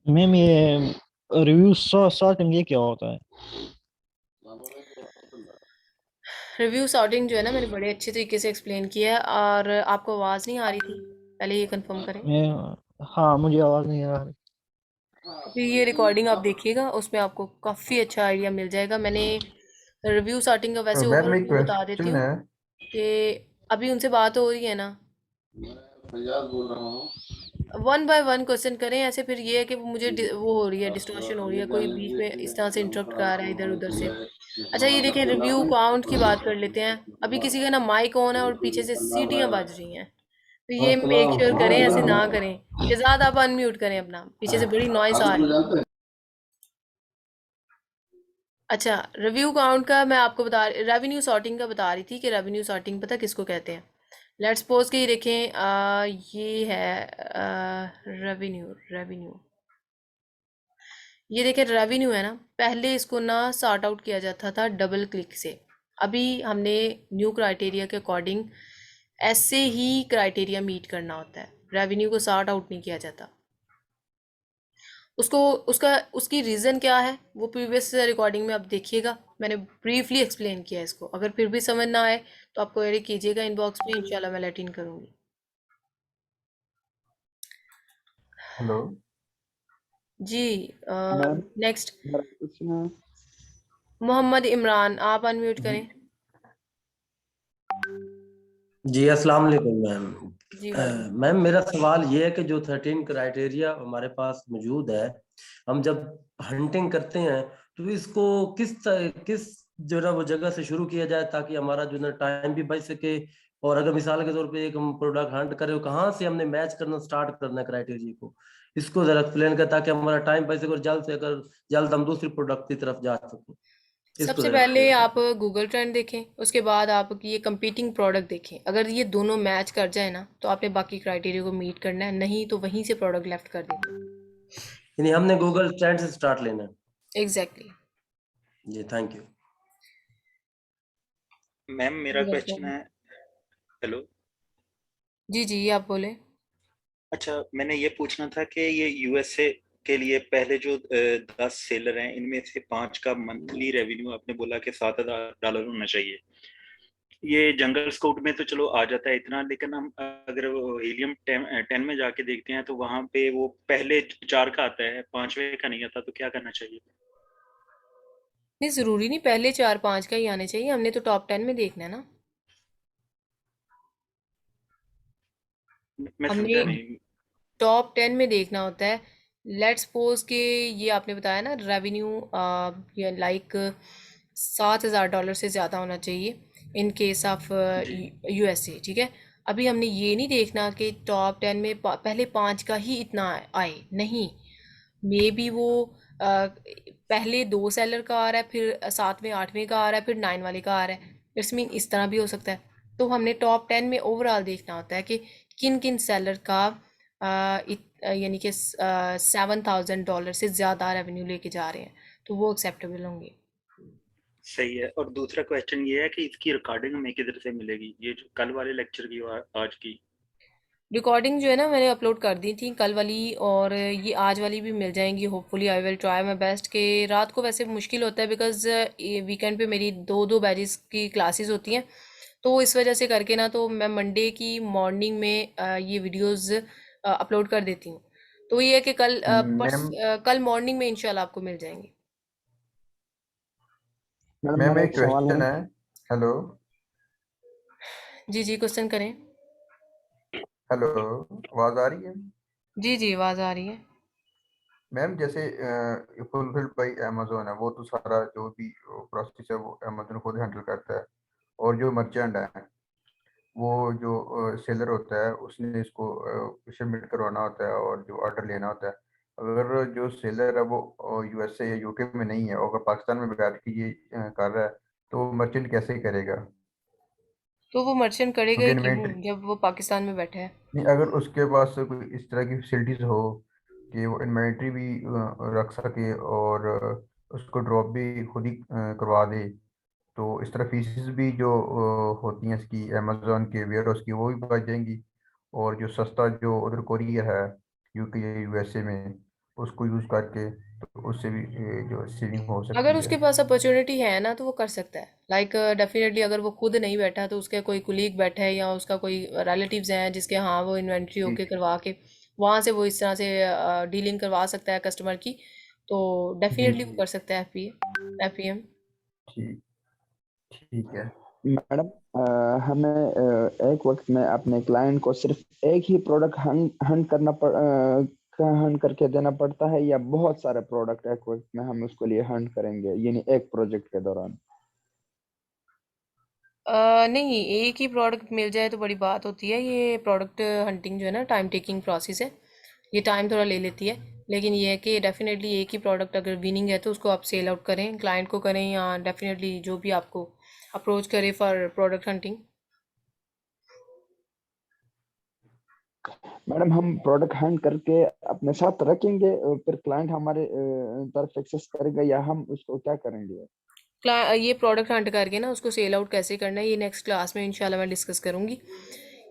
मैम ये रिव्यू सॉर्टिंग ये क्या होता है? रिव्यू सॉर्टिंग जो है ना, मैंने बड़े अच्छे तरीके से एक्सप्लेन किया है, और आपको आवाज़ नहीं आ रही थी, पहले ये कंफर्म करें। मैं हाँ, मुझे आवाज़ नहीं आ रही। फिर ये रिकॉर्डिंग आप देखिएगा, उसमें आपको काफ़ी अच्छा आइडिया मिल जाएगा। मैंने रिव्यू सॉर्टिंग का वैसे मैम एक ओवरव्यू बता देती क्वेश्चन हूँ है। कि अभी उनसे बात हो रही है ना, बोल रहा हूँ। 1 बाय 1 क्वेश्चन करें ऐसे। फिर ये है कि मुझे वो हो रही है, डिस्टॉर्शन हो रही है, कोई बीच में इस तरह से इंटरप्ट कर रहा है इधर उधर से। अच्छा, ये देखें, रिव्यू काउंट की बात कर लेते हैं। अभी किसी का ना माइक ऑन है और पीछे से सीटियां बज रही हैं, तो ये मेक श्योर करें ऐसे ना करें। शहजाद आप अनम्यूट करें अपना, पीछे से बड़ी नॉइस आ रही है। अच्छा, रिव्यू काउंट का मैं आपको रेवेन्यू सॉर्टिंग का बता रही थी कि रेवेन्यू सॉर्टिंग पता किसको कहते हैं। लेट्स सपोज कि ये देखें, ये है रेवेन्यू। ये देखें, रेवेन्यू है ना, पहले इसको ना सॉर्ट आउट किया जाता था डबल क्लिक से। अभी हमने न्यू क्राइटेरिया के अकॉर्डिंग ऐसे ही क्राइटेरिया मीट करना होता है, रेवेन्यू को सॉर्ट आउट नहीं किया जाता। उसको उसकी रीज़न क्या है वो प्रीवियस रिकॉर्डिंग में आप देखिएगा, मैंने ब्रीफली एक्सप्लेन किया है इसको। अगर फिर भी समझ ना आए तो आप क्वेरी कीजिएगा इनबॉक्स में, इंशाल्लाह मैं लेट इन करूँगी। हेलो जी, मैम। नेक्स्ट मेरा क्वेश्चन है। मोहम्मद इमरान, आप अनम्यूट जी करें। जी अस्सलाम वालेकुम मैम। जी वालेकुम। मैम मेरा सवाल ये है कि जो 13 क्राइटेरिया हमारे पास मौजूद है, हम जब हंटिंग करते हैं तो इसको किस जो ना वो जगह से शुरू किया जाए ताकि हमारा जो ना टाइम भी बच सके। और अगर मिसाल के तौर पे एक हम प्रोडक्ट हंट करें तो कहाँ से हमने मैच करना स्टार्ट करना है क्राइटेरिया को, इसको जरा एक्सप्लेन कर ताकि हमारा टाइम बच सके और जल्द हम दूसरी प्रोडक्ट की तरफ जा सकें। इसको सबसे जरा पहले एक्सप्लेन आप गूगल ट्रेंड देखें, उसके बाद आप ये कंपीटिंग प्रोडक्ट देखें। अगर ये दोनों मैच कर जाए ना, तो आपने बाकी क्राइटेरिया को मीट करना है, नहीं तो वहीं से प्रोडक्ट लेफ्ट कर देना। यानी हमने गूगल ट्रेंड से स्टार्ट लेना है। एग्जैक्टली। जी थैंक यू। मैम मेरा क्वेश्चन है। हेलो। जी जी, आप बोले। अच्छा, मैंने ये पूछना था कि ये यूएसए के लिए पहले जो 10 सेलर हैं, इनमें से 5 का मंथली रेवेन्यू आपने बोला कि $7,000 होना चाहिए। ये जंगल स्काउट में तो चलो आ जाता है इतना, लेकिन हम अगर हीलियम 10 में जाके देखते हैं तो वहां पे वो पहले 4 का आता है, 5वें का नहीं आता, तो क्या करना चाहिए? नहीं, ज़रूरी नहीं पहले 4-5 का ही आने चाहिए, हमने तो टॉप 10 में देखना है ना। मैं हमने समझा नहीं। टॉप 10 में देखना होता है। लेट्स सपोज कि ये आपने बताया ना रेवेन्यू ये लाइक $7,000 से ज़्यादा होना चाहिए इन केस ऑफ यूएसए, ठीक है। अभी हमने ये नहीं देखना कि टॉप 10 में पहले 5 का ही इतना आए, नहीं। मे बी वो पहले 2 सेलर का आ रहा है, फिर 7वें 8वें का आ रहा है, फिर 9 वाले का आ रहा है। इट्स मीन इस तरह भी हो सकता है। तो हमने टॉप 10 में ओवरऑल देखना होता है कि किन किन सेलर का यानी कि $7,000 से ज़्यादा रेवेन्यू लेके जा रहे हैं, तो वो एक्सेप्टेबल होंगे। सही है। और दूसरा क्वेश्चन ये है कि इसकी रिकॉर्डिंग हमें किधर से मिलेगी, ये जो कल वाले लेक्चर की आज की? रिकॉर्डिंग जो है ना मैंने अपलोड कर दी थी कल वाली, और ये आज वाली भी मिल जाएंगी। Hopefully I will try my best कि रात को वैसे मुश्किल होता है बिकॉज वीकेंड पे मेरी 2 बैचेस की क्लासेस होती हैं, तो इस वजह से करके ना तो मैं मंडे की मॉर्निंग में ये वीडियोस अपलोड कर देती हूँ। तो ये है कि मैम कल मॉर्निंग में इंशाल्लाह आपको मिल जाएंगे। मैडम मैम मेरा एक एक सवाल क्वेश्चन है। है। हेलो जी जी, क्वेश्चन करें। हेलो, आवाज आ रही है? जी जी, आवाज़ आ रही है। मैम जैसे फुलफिल्ड बाई अमेजोन है, वो तो सारा जो भी प्रोसेस है वो अमेजोन खुद हैंडल करता है, और जो मर्चेंट है वो जो सेलर होता है उसने इसको सबमिट करवाना होता है और जो ऑर्डर लेना होता है। अगर जो सेलर है वो यूएसए या यूके में नहीं है और अगर पाकिस्तान में बैठ के ये कर रहा है, तो मर्चेंट कैसे करेगा? तो वो मर्चेंट करेगा क्योंकि ही क्यों इन्वेंट्री जब वो पाकिस्तान में बैठा है। नहीं, अगर उसके पास कोई इस तरह की फैसिलिटीज हो कि वो इन्वेंट्री भी रख सके और उसको ड्रॉप भी खुद ही करवा दे, तो इस तरह फीसिस भी जो होती हैं इसकी अमेजोन के वेयर हाउस की, वो भी बच जाएंगी। और जो सस्ता जो उधर कोरियर है यूके या यूएसए में, उसको यूज़ करके तो उससे भी जो सेविंग हो अगर सकती है। उसके पास अपॉर्चुनिटी है ना तो वो कर सकता है। लाइक डेफिनेटली अगर वो खुद नहीं बैठा तो उसका कोई कुलीग बैठा है या उसका कोई रिलेटिव्स हैं जिसके हाँ वो इन्वेंट्री जी ओके करवा के वहाँ से वो इस तरह से डीलिंग करवा सकता है कस्टमर की, तो जी डेफिनेटली वो कर सकता है एफपीएम। ठीक ठीक है। मैडम हमें एक वक्त में अपने क्लाइंट को सिर्फ एक ही प्रोडक्ट हंट हंट करके देना पड़ता है, या बहुत सारे प्रोडक्ट एक वक्त में हम उसको लिए हंट करेंगे, यानी एक प्रोजेक्ट के दौरान? नहीं, एक ही प्रोडक्ट मिल जाए तो बड़ी बात होती है। ये प्रोडक्ट हंटिंग जो है ना टाइम टेकिंग प्रोसेस है, ये टाइम थोड़ा ले लेती है। लेकिन ये है कि डेफिनेटली एक ही प्रोडक्ट अगर विनिंग है तो उसको आप सेल आउट करें, क्लाइंट को करें या डेफिनेटली जो भी आपको अप्रोच करे फॉर प्रोडक्ट हंटिंग। मैडम हम प्रोडक्ट हंट करके अपने साथ रखेंगे, फिर क्लाइंट हमारे तरफ एक्सेस करेगा, या हम उसको क्या करेंगे? ये प्रोडक्ट हंट करके ना उसको सेल आउट कैसे करना है ये नेक्स्ट क्लास में इंशाल्लाह मैं डिस्कस करूँगी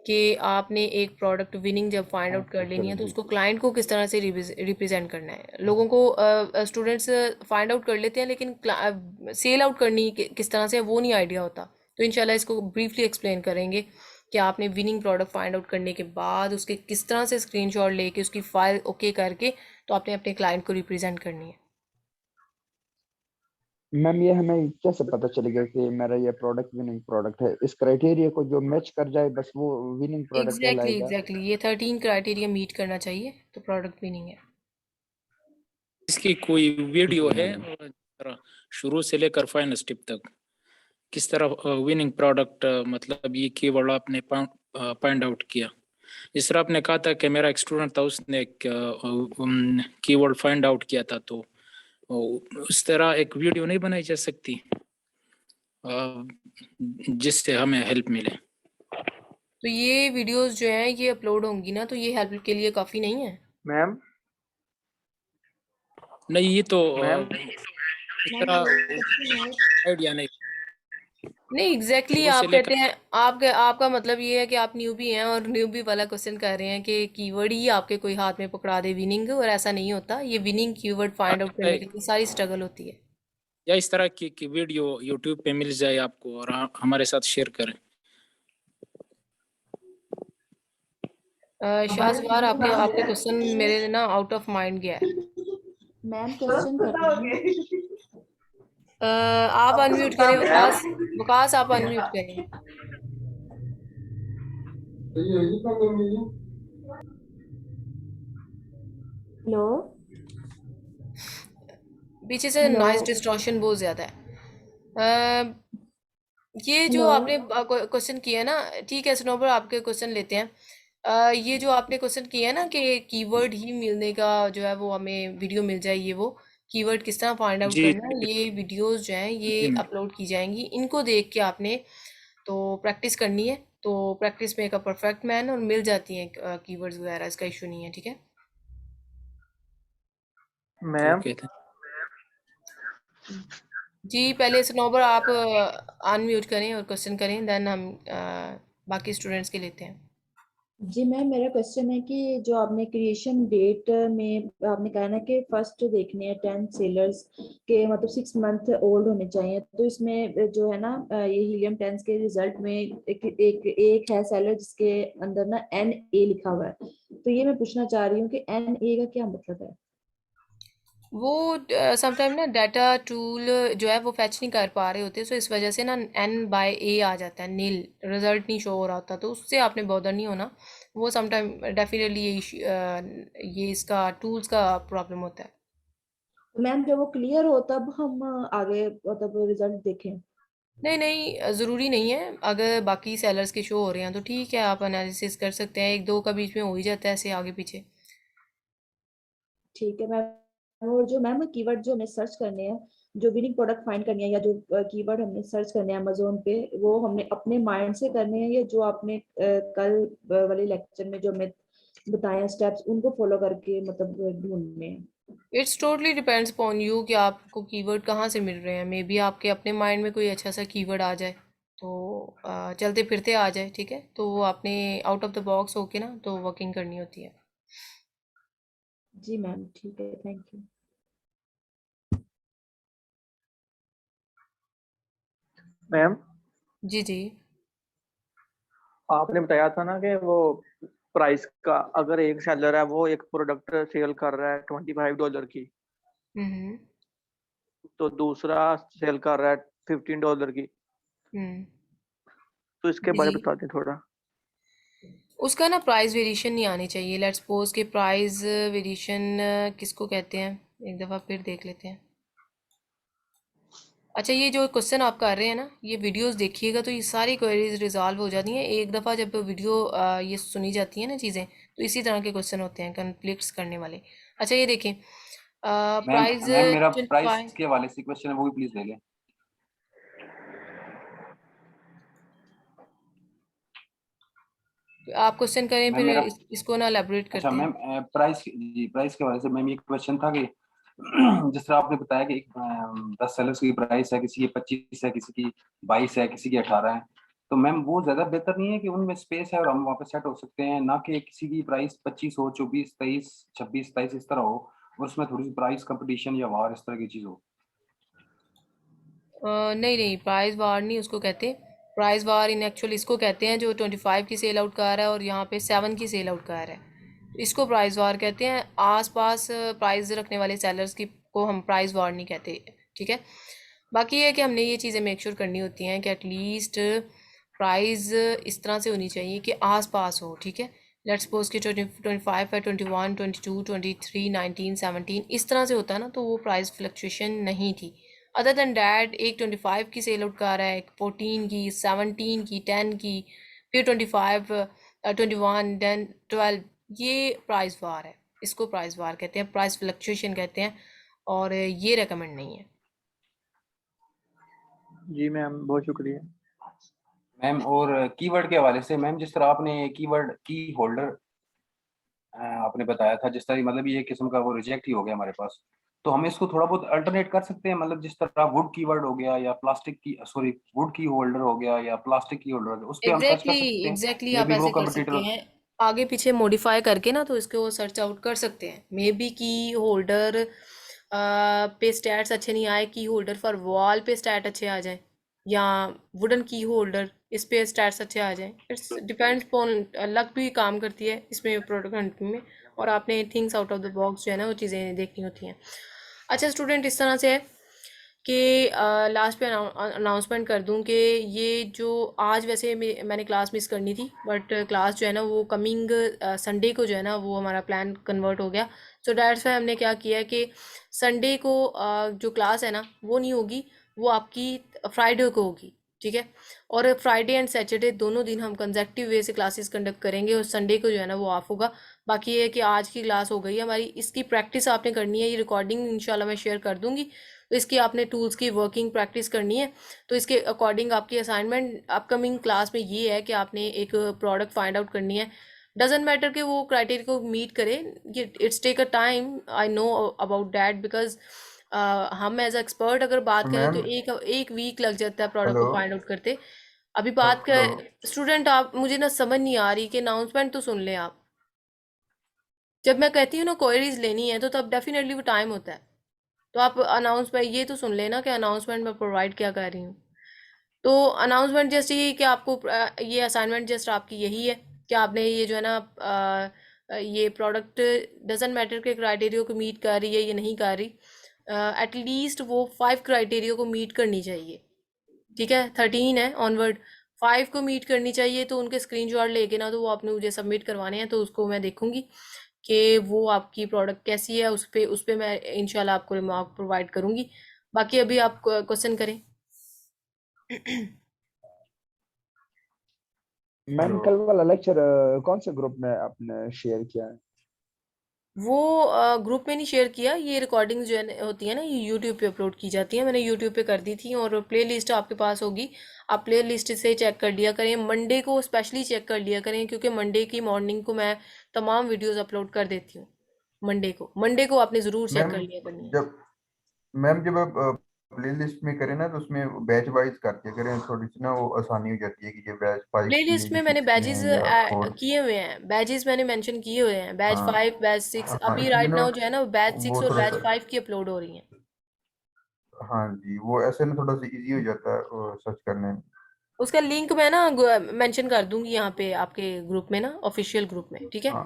कि आपने एक प्रोडक्ट विनिंग जब फाइंड आउट कर लेनी चलो है तो जी। उसको क्लाइंट को किस तरह से रिप्रेजेंट करना है। लोगों को स्टूडेंट्स फाइंड आउट कर लेते हैं लेकिन सेल आउट करनी किस तरह से है वो नहीं आइडिया होता। तो इंशाल्लाह इसको ब्रीफली एक्सप्लेन करेंगे कि आपने विनिंग प्रोडक्ट फाइंड आउट करने के बाद उसके किस तरह से स्क्रीनशॉट लेके उसकी फाइल ओके करके तो आपने अपने क्लाइंट को रिप्रेजेंट करनी है। मैम ये हमें कैसे पता चलेगा कि मेरा ये प्रोडक्ट विनिंग प्रोडक्ट है? इस क्राइटेरिया को जो मैच कर जाए बस वो विनिंग प्रोडक्ट कहलाएगा? एग्जैक्टली ये 13 क्राइटेरिया मीट करना चाहिए तो प्रोडक्ट विनिंग है। इसकी कोई वीडियो ठीक है मैडम। और शुरू से लेकर फाइनल स्टेप तक किस तरह विनिंग प्रोडक्ट मतलब ये कीवर्ड आपने पॉइंट आउट किया? जिस तरह आपने कहा था कि मेरा एक स्टूडेंट था उसने कीवर्ड फाइंड आउट किया था, तो उस तरह एक वीडियो नहीं बनाई जा सकती जिससे हमें हेल्प मिले? तो ये वीडियोस जो हैं ये अपलोड होंगी ना तो ये हेल्प के लिए काफ़ी नहीं है। मैम नहीं, ये तो मैम इस तरह आइडिया नहीं। नहीं एग्जैक्टली शुरू से आप कहते लेकर हैं आपका मतलब ये है कि आप न्यूबी हैं और न्यूबी वाला क्वेश्चन कर रहे हैं कि कीवर्ड ही आपके कोई हाथ में पकड़ा दे विनिंग, और ऐसा नहीं होता। ये विनिंग कीवर्ड फाइंड आउट करने के लिए सारी स्ट्रगल होती है। या इस तरह की वीडियो यूट्यूब पे मिल जाए आपको और हमारे साथ शेयर करें। शाहसवार आपके क्वेश्चन मेरे ना आउट ऑफ माइंड गया है। मैम क्वेश्चन कर रही हूँ। आप अनम्यूट करें वकास आप अनम्यूट करें। हेलो पीछे से हेलो नॉइज डिस्टॉर्शन बहुत ज्यादा है। ये जो हेलो आपने क्वेश्चन किया ना, ठीक है स्नोबर आपके क्वेश्चन लेते हैं। ये जो आपने क्वेश्चन किया है ना कि कीवर्ड ही मिलने का जो है वो हमें वीडियो मिल जाए, ये वो कीवर्ड किस तरह फाइंड आउट जी करना है, ये वीडियोस जो हैं ये जी अपलोड की जाएंगी। इनको देख के आपने तो प्रैक्टिस करनी है, तो practice make a perfect man, और मिल जाती हैं कीवर्ड्स वगैरह, इसका इशू नहीं है, ठीक है। मैम ओके जी पहले स्नोबर आप अनम्यूट करें और क्वेश्चन करें, देन हम बाकी स्टूडेंट्स के लेते हैं। जी मैम मेरा क्वेश्चन है कि जो आपने क्रिएशन डेट में आपने कहा ना कि फर्स्ट देखने हैं 10 सेलर्स के मतलब 6 मंथ ओल्ड होने चाहिए, तो इसमें जो है ना ये हीलियम 10 के रिजल्ट में एक है सेलर जिसके अंदर ना NA लिखा हुआ है, तो ये मैं पूछना चाह रही हूँ कि NA का क्या मतलब है। वो समटाइम ना डाटा टूल जो है वो फैच नहीं कर पा रहे होते, सो इस वजह से ना N/A आ जाता है, नील रिजल्ट नहीं शो हो रहा होता, तो उससे आपने बॉदर नहीं होना। वो समटाइम डेफिनेटली ये इसका टूल्स का प्रॉब्लम होता है। मैम जब वो क्लियर हो तब हम आगे मतलब रिजल्ट देखें। नहीं नहीं ज़रूरी नहीं है, अगर बाकी सेलर्स के शो हो रहे हैं तो ठीक है, आप एनालिसिस कर सकते हैं, एक दो का बीच में हो ही जाता है ऐसे आगे पीछे। ठीक है मैम। और जो मैम कीवर्ड जो हमें सर्च करने हैं, जो विनिंग प्रोडक्ट फाइंड करनी है या जो कीवर्ड हमने सर्च करने हैं अमेजोन पे, वो हमने अपने माइंड से करने हैं या जो आपने कल वाले लेक्चर में जो हमें बताया स्टेप्स उनको फॉलो करके मतलब ढूंढने हैं। It's totally depends upon you कि आपको कीवर्ड कहाँ से मिल रहे हैं। मे बी आपके अपने माइंड में कोई अच्छा सा कीवर्ड आ जाए, तो चलते फिरते आ जाए, ठीक है, तो वो आपने आउट ऑफ द बॉक्स होके ना तो वर्किंग करनी होती है। जी मैम ठीक है, थैंक यू। मैम जी जी आपने बताया था ना कि वो प्राइस का, अगर एक सेलर है वो एक प्रोडक्ट सेल कर रहा है $25 की, हम्म तो दूसरा सेल कर रहा है $15 की, हम्म तो इसके जी बारे जी में बता दें थोड़ा। उसका ना प्राइस वेरिएशन नहीं आनी चाहिए। लेट्स सपोज के प्राइस वेरिएशन किसको कहते हैं, एक दफ़ा फिर देख लेते हैं। अच्छा ये जो क्वेश्चन आप कर रहे हैं ना, ये वीडियोस देखिएगा तो ये सारी क्वेरीज रिजॉल्व हो जाती हैं एक दफ़ा जब वीडियो ये सुनी जाती है ना चीज़ें, तो इसी तरह के क्वेश्चन होते हैं कन्फ्लिक्ट्स करने वाले। अच्छा ये देखें मैम प्राइस मैम मेरा प्राइस 25। के हवाले से क्वेश्चन है, वो भी प्लीज ले लें। आप क्वेश्चन करें मैम फिर मेरा इसको ना एलेबोरेट अच्छा करते हैं। मैम प्राइस जी प्राइस के हवाले से मैम ये क्वेश्चन था कि जिस तरह आपने बताया कि 10 सेलर्स की प्राइस है, किसी की 25 है, किसी की 22 है, किसी की 18 है, तो मैम वो ज्यादा बेहतर नहीं है कि उनमें स्पेस है और हम वापस सेट हो सकते हैं, ना कि किसी की प्राइस 25 हो, 24, 23, 26, 27 इस तरह हो और उसमें थोड़ी सी प्राइस कंपटीशन या वार इस तरह की चीज हो। नहीं नहीं प्राइस वार नहीं उसको कहते। प्राइस वार इन एक्चुअल इसको कहते हैं जो 25 की सेल आउट कर रहा है और यहाँ पे 7 की सेल आउट कर रहा है, इसको प्राइस वार कहते हैं। आस पास प्राइस रखने वाले सेलर्स की को हम प्राइस वार नहीं कहते, ठीक है। बाकी है कि हमने ये चीज़ें मेक श्योर करनी होती हैं कि एटलीस्ट प्राइस इस तरह से होनी चाहिए कि आस पास हो, ठीक है। लेट्स सपोज कि 25 है, 21, 22, 23, 19, 17 इस तरह से होता है ना, तो वो प्राइस फ्लक्चुएशन नहीं थी। अदर देन डैट एक 25 की सेल आउट कर रहा है, एक 14 की, 17 की, 10 की, फिर 25, 21, देन 12, ये प्राइस वार है, इसको प्राइस वार कहते हैं, प्राइस फ्लक्चुएशन कहते हैं, और ये रेकमेंड नहीं है। जी मैम बहुत शुक्रिया। मैम और कीवर्ड के हवाले से मैम जिस तरह आपने कीवर्ड की होल्डर आपने बताया था, जिस तरह मतलब ये किस्म का वो रिजेक्ट ही हो गया हमारे पास, तो हम इसको थोड़ा बहुत अल्टरनेट कर सकते हैं, मतलब जिस तरह वुड कीवर्ड हो गया या प्लास्टिक की सॉरी वुड की होल्डर हो गया या प्लास्टिक की होल्डर हो गया, उस पे हम सर्च कर सकते हैं। एग्जैक्टली मे आप बी वो ऐसे कर सकते कंपटीटर हैं, आगे पीछे मॉडिफाई करके ना, तो इसको सर्च आउट कर सकते हैं। मे बी की होल्डर पे स्टैट्स अच्छे नहीं आए, की होल्डर फॉर वॉल पे स्टैट अच्छे आ जाए, या वुडन की होल्डर इस पे स्टैट्स अच्छे आ जाए। इट्स डिपेंड्स अपॉन, लक भी काम करती है इसमें प्रोडक्ट हंटिंग में, और आपने things out of the box जो है ना वो चीज़ें देखनी होती हैं। अच्छा स्टूडेंट, इस तरह से है कि लास्ट पे अनाउंसमेंट कर दूं कि ये जो आज वैसे मैंने क्लास मिस करनी थी, बट क्लास जो है ना वो कमिंग संडे को जो है ना वो हमारा प्लान कन्वर्ट हो गया। सो डैट्स वाई हमने क्या किया है कि संडे को जो क्लास है ना वो नहीं होगी, वो आपकी फ्राइडे को होगी, ठीक है। और फ्राइडे एंड सैटरडे दोनों दिन हम कंसेक्टिव वे से क्लासेस कंडक्ट करेंगे, और संडे को जो है ना वो ऑफ होगा। बाकी ये है कि आज की क्लास हो गई है हमारी, इसकी प्रैक्टिस आपने करनी है। ये रिकॉर्डिंग इंशाल्लाह मैं शेयर कर दूंगी, तो इसकी आपने टूल्स की वर्किंग प्रैक्टिस करनी है। तो इसके अकॉर्डिंग आपकी असाइनमेंट अपकमिंग क्लास में ये है कि आपने एक प्रोडक्ट फाइंड आउट करनी है। डजेंट मैटर कि वो क्राइटेरिया को मीट करे, ये it's take a time, I know about that, because हम एज एक्सपर्ट अगर बात करें तो मैम एक वीक लग जाता है प्रोडक्ट हेलो को फाइंड आउट करते। अभी बात हेलो कर स्टूडेंट, आप मुझे ना समझ नहीं आ रही कि अनाउंसमेंट तो सुन लें आप। जब मैं कहती हूँ ना क्वेरीज लेनी है तो तब डेफिनेटली वो टाइम होता है, तो आप अनाउंसमेंट ये तो सुन लेना कि अनाउंसमेंट में प्रोवाइड क्या कर रही हूँ। तो अनाउंसमेंट जस्ट ये कि आपको ये असाइनमेंट जस्ट आपकी यही है कि आपने ये जो है ना ये प्रोडक्ट डजेंट मैटर के क्राइटेरिया को मीट कर रही है या नहीं कर रही, एटलीस्ट वो 5 क्राइटेरिया को मीट करनी चाहिए, ठीक है। 13 है ऑनवर्ड, 5 को मीट करनी चाहिए। तो उनके स्क्रीनशॉट लेके ना तो वो आपने मुझे सबमिट करवाने हैं, तो उसको मैं देखूंगी कि वो आपकी प्रोडक्ट कैसी है, उस पे मैं इंशाल्लाह आपको रिमार्क प्रोवाइड करूंगी। बाकी अभी आप क्वेश्चन करें। मैम हेलो कल वाला लेक्चर कौन से ग्रुप में आपने शेयर किया है? वो ग्रुप में नहीं शेयर किया, ये रिकॉर्डिंग जो है होती है ना ये यूट्यूब पे अपलोड की जाती है, मैंने यूट्यूब पे कर दी थी, और प्ले लिस्ट आपके पास होगी, आप प्ले लिस्ट से चेक कर लिया करें। मंडे को स्पेशली चेक कर लिया करें, क्योंकि मंडे की मॉर्निंग को मैं तमाम वीडियोस अपलोड कर देती हूँ। मंडे को आपने ज़रूर चेक मैम कर लिया करनी है। जब आप प्ले लिस्ट में करें ना तो उसमें बैच वाइज कर दिया करें, थोड़ी सी ना वो आसानी हो जाती है कि ये बैच 5 प्ले की है, लिस्ट ये में मैंने 6 की बैजेस है या 4। किए हुए हैं, बैजेस मैंने मेंशन किए हुए हैं, बैच हाँ 5 बैच 6 हाँ अभी इसलिए राइट ना नाउ जो है ना बैच 6 वो और थोड़ा बैच सा 5 की अपलोड हो रही हैं। हाँ जी वो ऐसे ना थोड़ा सा इजी हो जाता है सर्च करने में। उसका लिंक मैं ना मेंशन कर दूंगी यहाँ पे आपके ग्रुप में ना, ऑफिशियल ग्रुप में, ठीक है। हाँ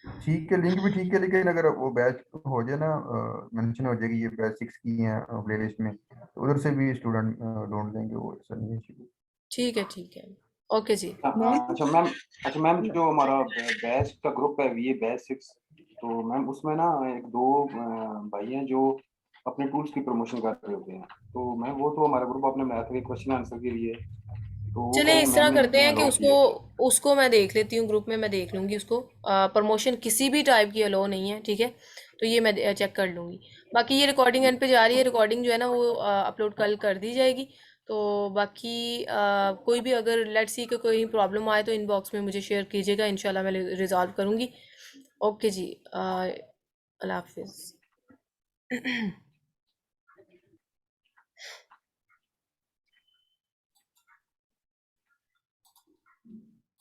ठीक है, लिंक भी ठीक है, लेकिन अगर वो बैच हो जाए ना मेंशन हो जाएगी ये बैच 6 की है प्ले लिस्ट में, तो उधर से भी स्टूडेंट ढूंढ लेंगे, वो ऐसा नहीं है issue। ठीक है, ओके जी। अच्छा मैम जो हमारा बैच का ग्रुप है ये बैच 6, तो मैम उसमें ना एक दो भाई हैं जो अपने टूल्स की प्रमोशन कर रहे होते हैं, तो मैम वो तो हमारा ग्रुप आपने बनाया था क्वेश्चन आंसर के लिए, तो वो चले कह रहे हैं इस तरह मैम ने करते हैं कि अलाउ उसको किए। उसको मैं देख लेती हूँ, ग्रुप में मैं देख लूंगी उसको। प्रमोशन किसी भी टाइप की अलाउ नहीं है, ठीक है, तो ये मैं चेक कर लूंगी। बाकी ये रिकॉर्डिंग एंड पे जा रही है, रिकॉर्डिंग जो है ना वो अपलोड कल कर दी जाएगी। तो बाकी कोई भी अगर लेट्स सी कि कोई प्रॉब्लम आए तो इनबॉक्स में मुझे शेयर कीजिएगा, इंशाल्लाह मैं रिजॉल्व करूंगी। ओके जी, अल्लाह हाफिज़।